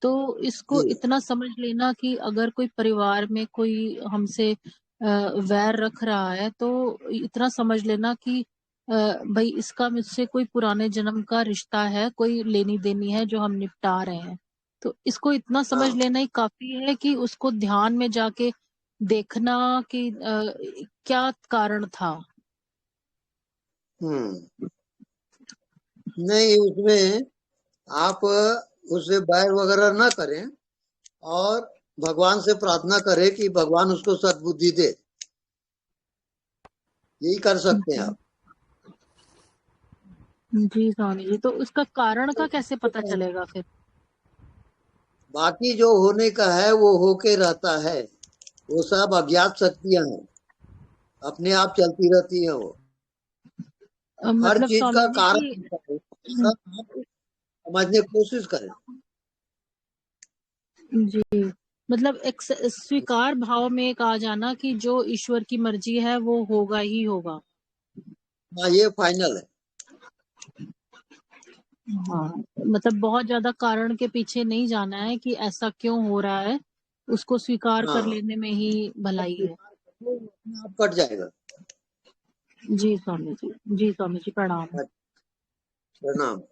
तो इसको इतना समझ लेना कि अगर कोई परिवार में कोई हमसे वैर रख रहा है, तो इतना समझ लेना कि भाई इसका मुझसे कोई पुराने जन्म का रिश्ता है, कोई लेनी देनी है जो हम निपटा रहे हैं। तो इसको इतना समझ लेना ही काफी है कि उसको ध्यान में जाके देखना कि क्या कारण था। नहीं, उसमें आप उससे बैर वगैरह ना करें और भगवान से प्रार्थना करें कि भगवान उसको सद्बुद्धि दे। यही कर सकते हैं आप। जी स्वामी जी, तो उसका कारण का कैसे पता चलेगा फिर? बाकी जो होने का है वो होके रहता है, वो सब अज्ञात शक्तियां हैं, अपने आप चलती रहती हैं। वो हर मतलब चीज स्वामी का जी कारण की होता है, सब आप समझने की कोशिश करें। जी, मतलब एक स्वीकार भाव में एक आ जाना कि जो ईश्वर की मर्जी है वो होगा ही होगा। हाँ, ये फाइनल है। हाँ, मतलब बहुत ज्यादा कारण के पीछे नहीं जाना है कि ऐसा क्यों हो रहा है, उसको स्वीकार कर हाँ, लेने में ही भलाई है। अपने आप कट जाएगा। जी स्वामी जी, जी स्वामी जी, प्रणाम। प्रणाम।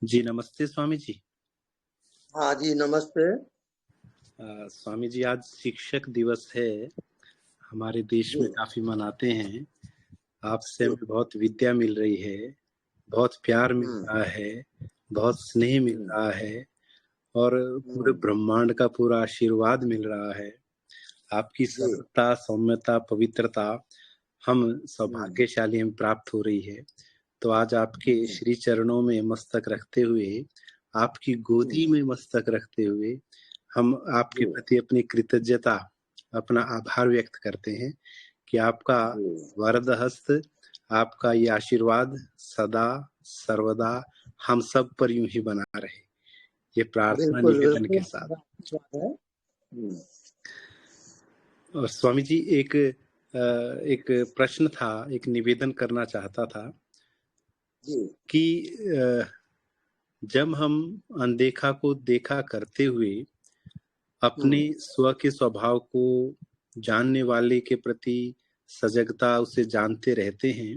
जी नमस्ते स्वामी जी। हाँ जी, नमस्ते। स्वामी जी, आज शिक्षक दिवस है, हमारे देश में काफी मनाते हैं। आपसे हमें बहुत विद्या मिल रही है, बहुत प्यार मिल रहा है, बहुत स्नेह मिल रहा है, और पूरे ब्रह्मांड का पूरा आशीर्वाद मिल रहा है। आपकी सरलता, सौम्यता, पवित्रता हम सौभाग्यशाली हमें प्राप्त हो रही है। तो आज आपके श्री चरणों में मस्तक रखते हुए, आपकी गोदी में मस्तक रखते हुए हम आपके प्रति अपनी कृतज्ञता, अपना आभार व्यक्त करते हैं कि आपका वरद हस्त, आपका ये आशीर्वाद सदा सर्वदा हम सब पर यूं ही बना रहे, ये प्रार्थना निवेदन के साथ। और स्वामी जी, एक प्रश्न था, एक निवेदन करना चाहता था कि जब हम अनदेखा को देखा करते हुए अपने स्व के स्वभाव को जानने वाले के प्रति सजगता, उसे जानते रहते हैं,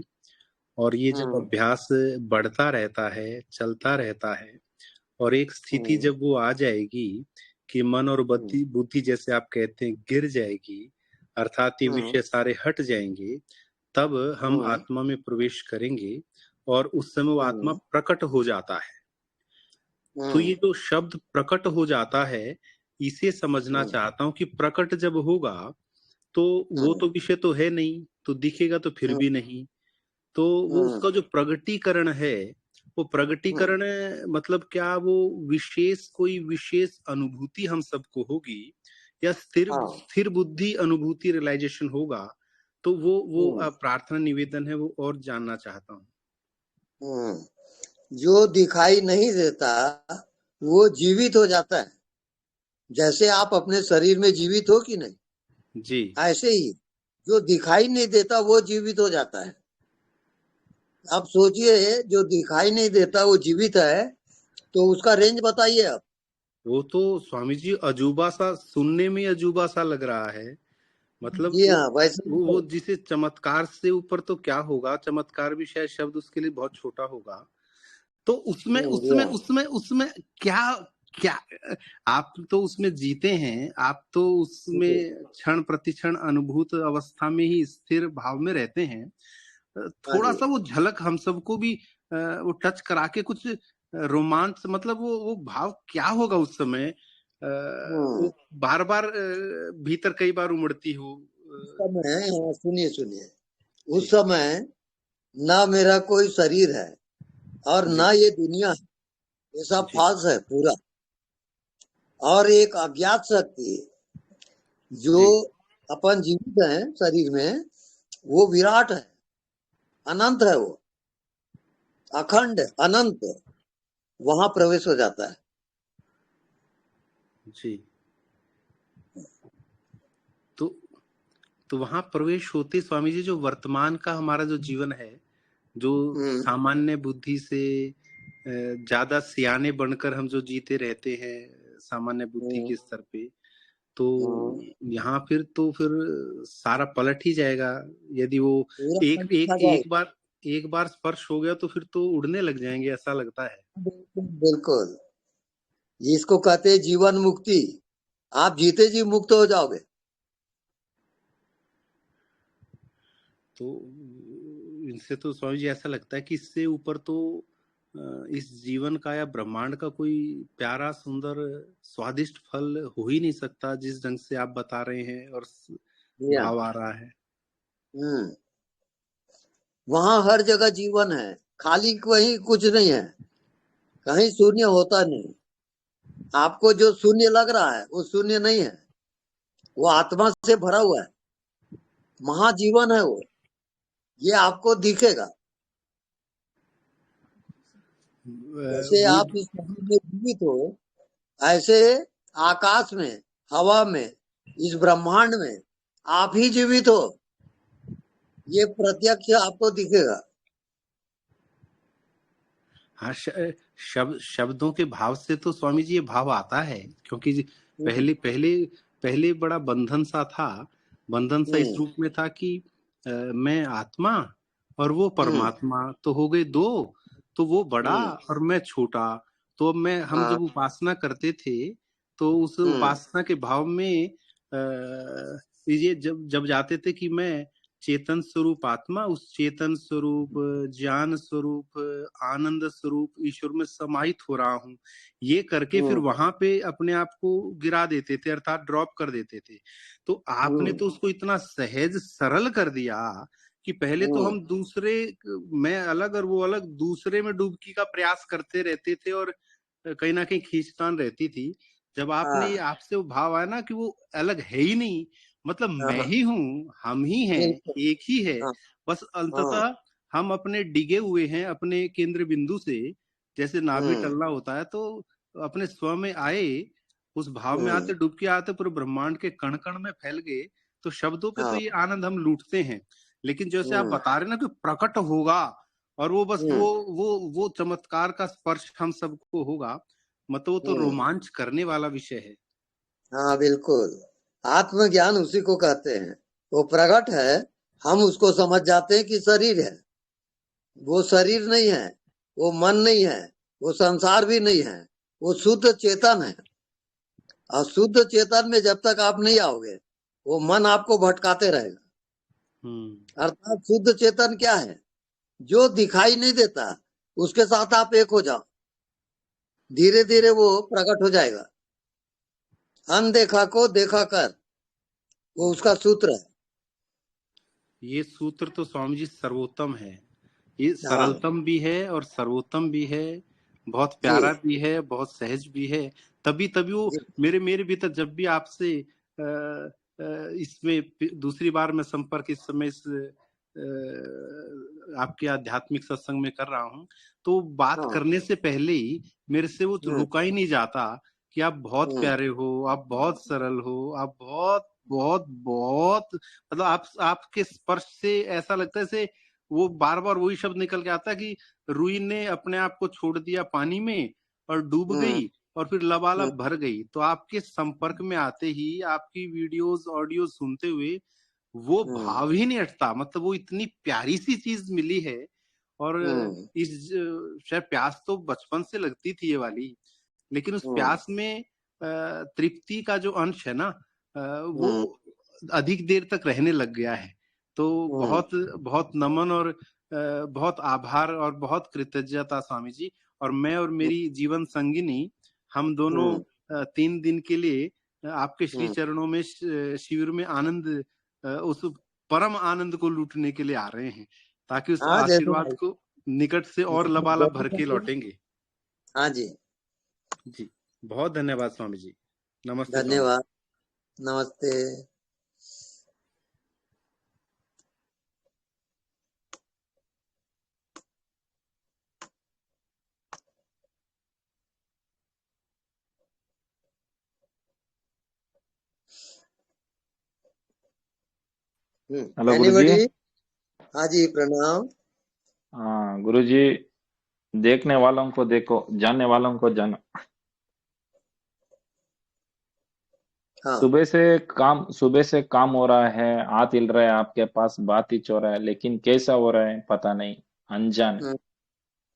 और ये जब अभ्यास बढ़ता रहता है, चलता रहता है, और एक स्थिति जब वो आ जाएगी कि मन और बुद्धि जैसे आप कहते हैं गिर जाएगी, अर्थात ये विषय सारे हट जाएंगे, तब हम आत्मा में प्रवेश करेंगे और उस समय वो आत्मा प्रकट हो जाता है। तो ये जो शब्द प्रकट हो जाता है, इसे समझना चाहता हूं कि प्रकट जब होगा तो वो तो विषय तो है नहीं, तो दिखेगा तो फिर भी नहीं, तो वो उसका जो प्रगटीकरण है, वो प्रगटीकरण मतलब क्या वो कोई विशेष अनुभूति हम सबको होगी, या स्थिर बुद्धि अनुभूति रियलाइजेशन होगा? तो वो प्रार्थना निवेदन है, वो और जानना चाहता हूँ। जो दिखाई नहीं देता वो जीवित हो जाता है। जैसे आप अपने शरीर में जीवित हो कि नहीं जी, ऐसे ही जो दिखाई नहीं देता वो जीवित हो जाता है। आप सोचिए, जो दिखाई नहीं देता वो जीवित है, तो उसका रेंज बताइए आप। वो तो स्वामी जी अजूबा सा, सुनने में अजूबा सा लग रहा है, मतलब जी हाँ, वैसे वो जिसे चमत्कार से ऊपर तो क्या होगा, चमत्कार भी शायद शब्द उसके लिए बहुत छोटा होगा। तो उसमें उसमें उसमें उसमें क्या क्या आप तो उसमें जीते हैं, आप तो उसमें क्षण प्रतिक्षण अनुभूत अवस्था में ही स्थिर भाव में रहते हैं। थोड़ा सा वो झलक हम सबको भी वो टच करा के, कुछ रोमांच, मतलब वो भाव क्या होगा उस समय, वो बार बार भीतर कई बार उमड़ती हो समय। सुनिए, उस समय ना मेरा कोई शरीर है और ना ये दुनिया है, ये सब फाल्स है पूरा। और एक अज्ञात शक्ति जो अपन जीवित है शरीर में, वो विराट है, अनंत है, वो अखंड अनंत, वहां प्रवेश हो जाता है। जी, तो वहां प्रवेश होते स्वामी जी, जो वर्तमान का हमारा जो जीवन है, जो सामान्य बुद्धि से ज्यादा सियाने बनकर हम जो जीते रहते हैं सामान्य बुद्धि के स्तर पे, तो यहाँ फिर सारा पलट ही जाएगा। यदि वो एक बार स्पर्श हो गया तो फिर तो उड़ने लग जाएंगे, ऐसा लगता है। बिल्कुल, जिसको कहते हैं जीवन मुक्ति, आप जीते जी मुक्त हो जाओगे। तो इनसे तो स्वामी जी ऐसा लगता है कि इससे ऊपर तो इस जीवन का या ब्रह्मांड का कोई प्यारा सुंदर स्वादिष्ट फल हो ही नहीं सकता जिस ढंग से आप बता रहे हैं और भाव आ रहा है। वहां हर जगह जीवन है, खाली कहीं कुछ नहीं है, कहीं शून्य होता नहीं। आपको जो शून्य लग रहा है वो शून्य नहीं है, वो आत्मा से भरा हुआ है, महाजीवन है वो, ये आपको दिखेगा। जैसे आप इस शरीर में जीवित हो, ऐसे आकाश में, हवा में, इस ब्रह्मांड में आप ही जीवित हो, ये प्रत्यक्ष आपको दिखेगा। हाँ, शब्दों के भाव से तो स्वामी जी ये भाव आता है, क्योंकि पहले पहले पहले बड़ा बंधन सा था। बंधन सा इस रूप में था कि मैं आत्मा और वो परमात्मा तो हो गए दो, तो वो बड़ा और मैं छोटा। तो अब हम जब उपासना करते थे तो उस उपासना के भाव में ये जब जाते थे कि मैं चेतन स्वरूप आत्मा, उस चेतन स्वरूप ज्ञान स्वरूप आनंद स्वरूप ईश्वर में समाहित हो रहा हूँ, ये करके फिर वहां पे अपने आप को गिरा देते थे, अर्थात ड्रॉप कर देते थे। तो आपने तो उसको इतना सहज सरल कर दिया कि पहले तो हम दूसरे, मैं अलग और वो अलग, दूसरे में डुबकी का प्रयास करते रहते थे और कहीं ना कहीं खींचतान रहती थी। जब आपने आपसे वो भाव आया ना कि वो अलग है ही नहीं, मतलब मैं ही हूँ, हम ही हैं, एक ही है, बस अंततः हम अपने डिगे हुए हैं अपने केंद्र बिंदु से, जैसे नाभि टलना होता है, तो अपने स्व में आए, उस भाव में आते, डुबकी आते, पूरे ब्रह्मांड के कण कण में फैल गए। तो शब्दों पे तो ये आनंद हम लूटते हैं, लेकिन जैसे आप बता रहे ना कि प्रकट होगा और वो बस वो चमत्कार का स्पर्श हम सबको होगा, मतलब वो तो रोमांच करने वाला विषय है। हाँ बिल्कुल, आत्मज्ञान उसी को कहते हैं। वो प्रकट है, हम उसको समझ जाते हैं कि शरीर है, वो शरीर नहीं है, वो मन नहीं है, वो संसार भी नहीं है, वो शुद्ध चेतन है। और शुद्ध चेतन में जब तक आप नहीं आओगे, वो मन आपको भटकाते रहेगा। अर्थात शुद्ध चेतन क्या है? जो दिखाई नहीं देता उसके साथ आप एक हो जाओ, धीरे धीरे वो प्रकट हो जाएगा। अनदेखा को देखा कर, वो उसका सूत्र है। ये सूत्र तो स्वामी जी सर्वोत्तम है, ये सरलतम भी है और सर्वोत्तम भी है, बहुत प्यारा भी है, बहुत सहज भी है। तभी वो मेरे भीतर जब भी आपसे इसमें दूसरी बार मैं संपर्क इस समय आपके आध्यात्मिक सत्संग में कर रहा हूँ, तो बात करने से पहले ही मेरे से वो रुका ही नहीं जाता कि आप बहुत प्यारे हो, आप बहुत सरल हो, आप बहुत बहुत बहुत, मतलब आपके स्पर्श से ऐसा लगता है जैसे वो बार बार वही शब्द निकल के आता है कि रुई ने अपने आप को छोड़ दिया पानी में और डूब गई और फिर लबालब भर गई। तो आपके संपर्क में आते ही, आपकी वीडियोस ऑडियो सुनते हुए वो भाव ही नहीं हटता, मतलब वो इतनी प्यारी सी चीज मिली है। और इस शायद प्यास तो बचपन से लगती थी ये वाली, लेकिन उस प्यास में तृप्ति का जो अंश है ना, वो अधिक देर तक रहने लग गया है। तो बहुत बहुत नमन और बहुत आभार और बहुत कृतज्ञता स्वामी जी। और मैं और मेरी जीवन संगिनी, हम दोनों 3 दिन के लिए आपके श्री चरणों में शिविर में आनंद, उस परम आनंद को लूटने के लिए आ रहे हैं, ताकि उस आशीर्वाद को निकट से और लबालब भर के लौटेंगे। हाँ जी जी, बहुत धन्यवाद स्वामी जी। नमस्ते। धन्यवाद, नमस्ते। हेलो गुरुजी। हाँ जी, प्रणाम। हाँ गुरुजी, देखने वालों को देखो, जानने वालों को जानो। हाँ। सुबह से काम हो रहा है, हाथ हिल रहा है आपके पास, बात ही हो रहा है, लेकिन कैसा हो रहा है पता नहीं, अनजान।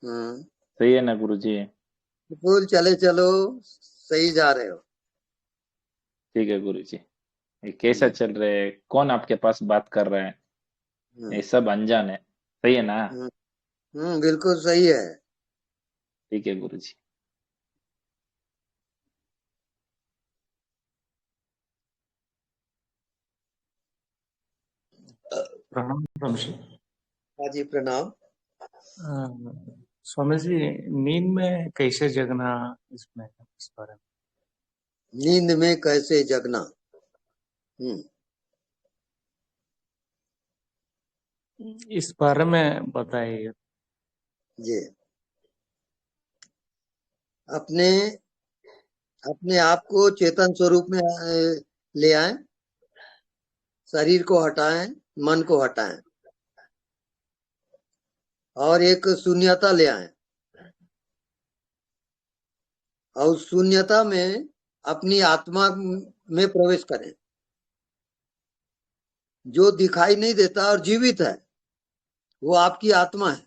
सही है ना गुरुजी? बिल्कुल, चले चलो, सही जा रहे हो। ठीक है गुरुजी। कैसा चल रहा है, कौन आपके पास बात कर रहा है, ये सब अनजान है। सही है ना? बिल्कुल सही है। ठीक है गुरुजी। प्रणाम स्वामी जी। हाँ जी प्रणाम। स्वामी जी, नींद में कैसे जगना, इसमें इस बारे में। नींद में कैसे जगना। इस बारे में बताइए। जी, अपने अपने आप को चेतन स्वरूप में ले आए, शरीर को हटाएं, मन को हटाएं और एक शून्यता ले आए और शून्यता में अपनी आत्मा में प्रवेश करें। जो दिखाई नहीं देता और जीवित है वो आपकी आत्मा है,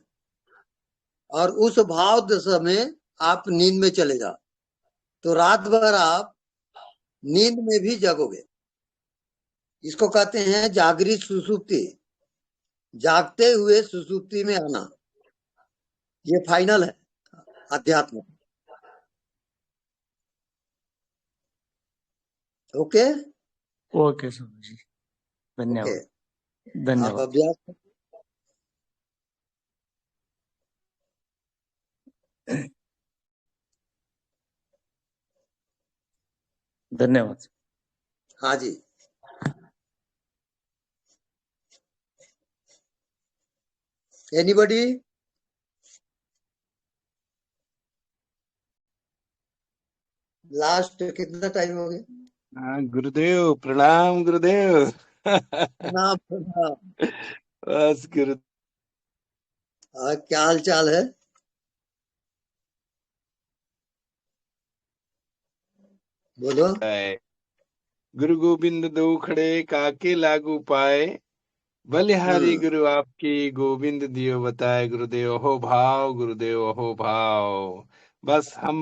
और उस भाव दशा में आप नींद में चले जाओ तो रात भर आप नींद में भी जगोगे। इसको कहते हैं जागृत सुसुप्ति, जागते हुए सुसुप्ति में आना। ये फाइनल है अध्यात्म। ओके ओके स्वामी जी, धन्यवाद। आप धन्यवाद। अभ्यास धन्यवाद। हाँ जी। एनीबॉडी? लास्ट कितना टाइम हो गया? हाँ गुरुदेव, प्रणाम गुरुदेव। प्रणाम प्रणाम। बस गुरु, क्या हाल चाल है? बोलो। गुरु गोविंद दो खड़े काके लागू पाए, बलिहारी गुरु आपकी गोविंद दियो बताए। गुरुदेव हो भाव, गुरुदेव हो भाव। बस हम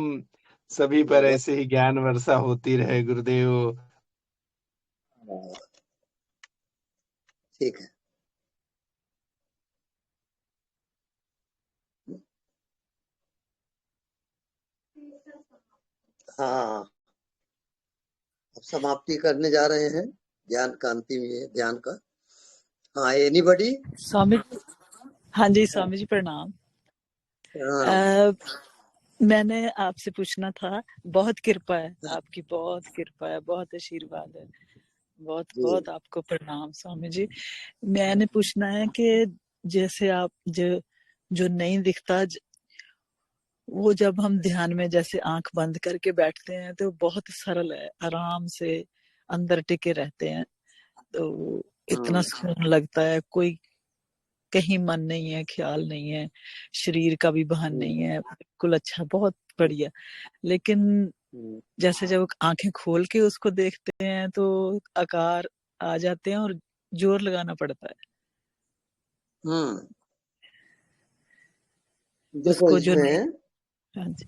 सभी पर ऐसे ही ज्ञान वर्षा होती रहे गुरुदेव। ठीक है। हाँ, अब समाप्ति करने जा रहे हैं ज्ञान कांति में ध्यान का। हाँ, एनीबॉडी? स्वामी जी, हाँ जी स्वामी जी प्रणाम। मैंने आपसे पूछना था, बहुत कृपा है आपकी, बहुत कृपा है, बहुत आशीर्वाद है, बहुत बहुत आपको प्रणाम स्वामी जी। मैंने पूछना है कि जैसे आप जो नहीं दिखता, वो जब हम ध्यान में जैसे आंख बंद करके बैठते हैं तो बहुत सरल है, आराम से अंदर टिके रहते हैं, तो इतना सुकून लगता है। कोई कहीं मन नहीं है, ख्याल नहीं है, शरीर का भी भान नहीं है, बिल्कुल अच्छा, बहुत बढ़िया। लेकिन जैसे जब आंखें खोल के उसको देखते हैं तो आकार आ जाते हैं और जोर लगाना पड़ता है। देखो उसको जो नहीं, इसमें हाँ जी,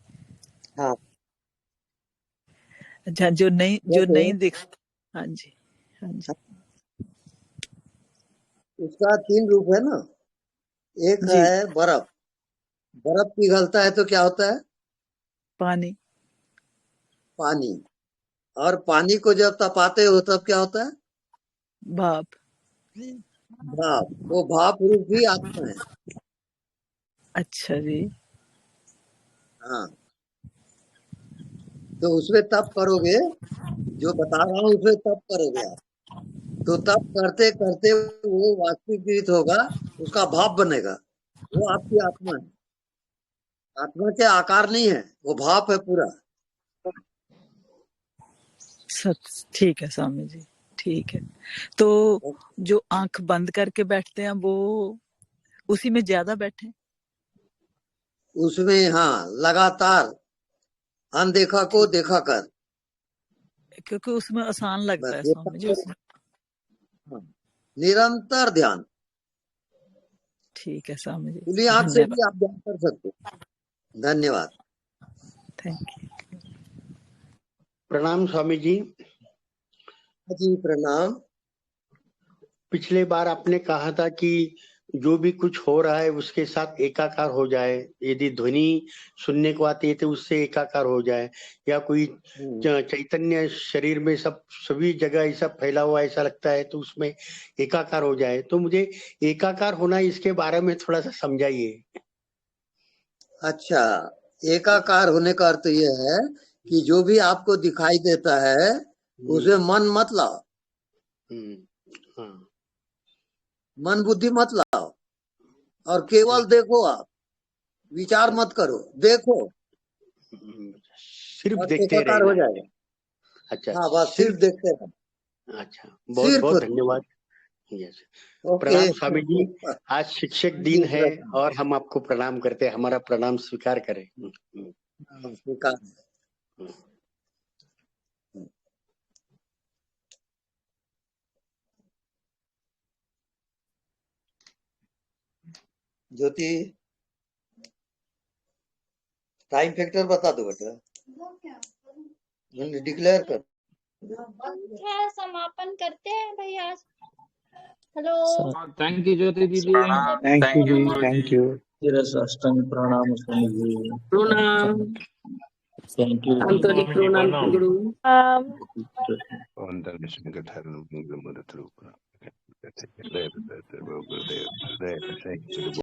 हाँ अच्छा, जो नहीं दिखता, हाँ जी, हाँ जी, उसका 3 रूप है ना। एक जी, है बर्फ, बर्फ पिघलता है तो क्या होता है? पानी, पानी। और पानी को जब तपाते हो तब क्या होता है? भाप, भाप। वो भाप रूप भी आत्मा है। अच्छा जी, हाँ, तो उसमें तप करोगे, जो बता रहा हूँ उसमें तप करोगे आप, तो तप करते करते वो वास्तविकृत होगा, उसका भाप बनेगा, वो आपकी आत्मा है। आत्मा के आकार नहीं है, वो भाप है पूरा। ठीक है स्वामी जी, ठीक है। तो जो आंख बंद करके बैठते हैं वो उसी में ज्यादा बैठे, उसमें हाँ, लगातार अनदेखा को देखा कर, क्योंकि उसमें आसान लगता है बस ये स्वामी जी, उसमें। हाँ, निरंतर ध्यान। ठीक है स्वामी जी, खुली आंख से भी धन्यवाद, आप ध्यान कर सकते हो। धन्यवाद। Thank you. प्रणाम स्वामी जी। जी प्रणाम। पिछले बार आपने कहा था कि जो भी कुछ हो रहा है उसके साथ एकाकार हो जाए। यदि ध्वनि सुनने को आती है तो उससे एकाकार हो जाए, या कोई चैतन्य शरीर में सभी जगह ऐसा फैला हुआ ऐसा लगता है तो उसमें एकाकार हो जाए। तो मुझे एकाकार होना इसके बारे में थोड़ा सा समझाइए। अच्छा, एकाकार होने का अर्थ ये है कि जो भी आपको दिखाई देता है उसे मन मत लाओ, मन बुद्धि मत लाओ, और केवल देखो। आप विचार मत करो, देखो, सिर्फ और देखते एकाकार रहना हो है। जाएगा। अच्छा, हाँ, बस सिर्फ देखते रहना। अच्छा, बहुत सिर्फ बहुत धन्यवाद। Yes, okay. प्रणाम स्वामी जी। आज शिक्षक दिन जी, है और हम आपको प्रणाम करते हैं। हमारा प्रणाम स्वीकार करें। स्वीकार। ज्योति, टाइम फैक्टर बता दो बेटा, डिक्लेयर कर। क्या समापन करते हैं भैया? हेलो, थैंक यू ज्योति दीदी। थैंक यू जी, थैंक यू। अष्टमी प्रणाम स्वामी जी। प्रणाम। Thank you. आंतरिक प्रणाम गुरु। गुरुदेव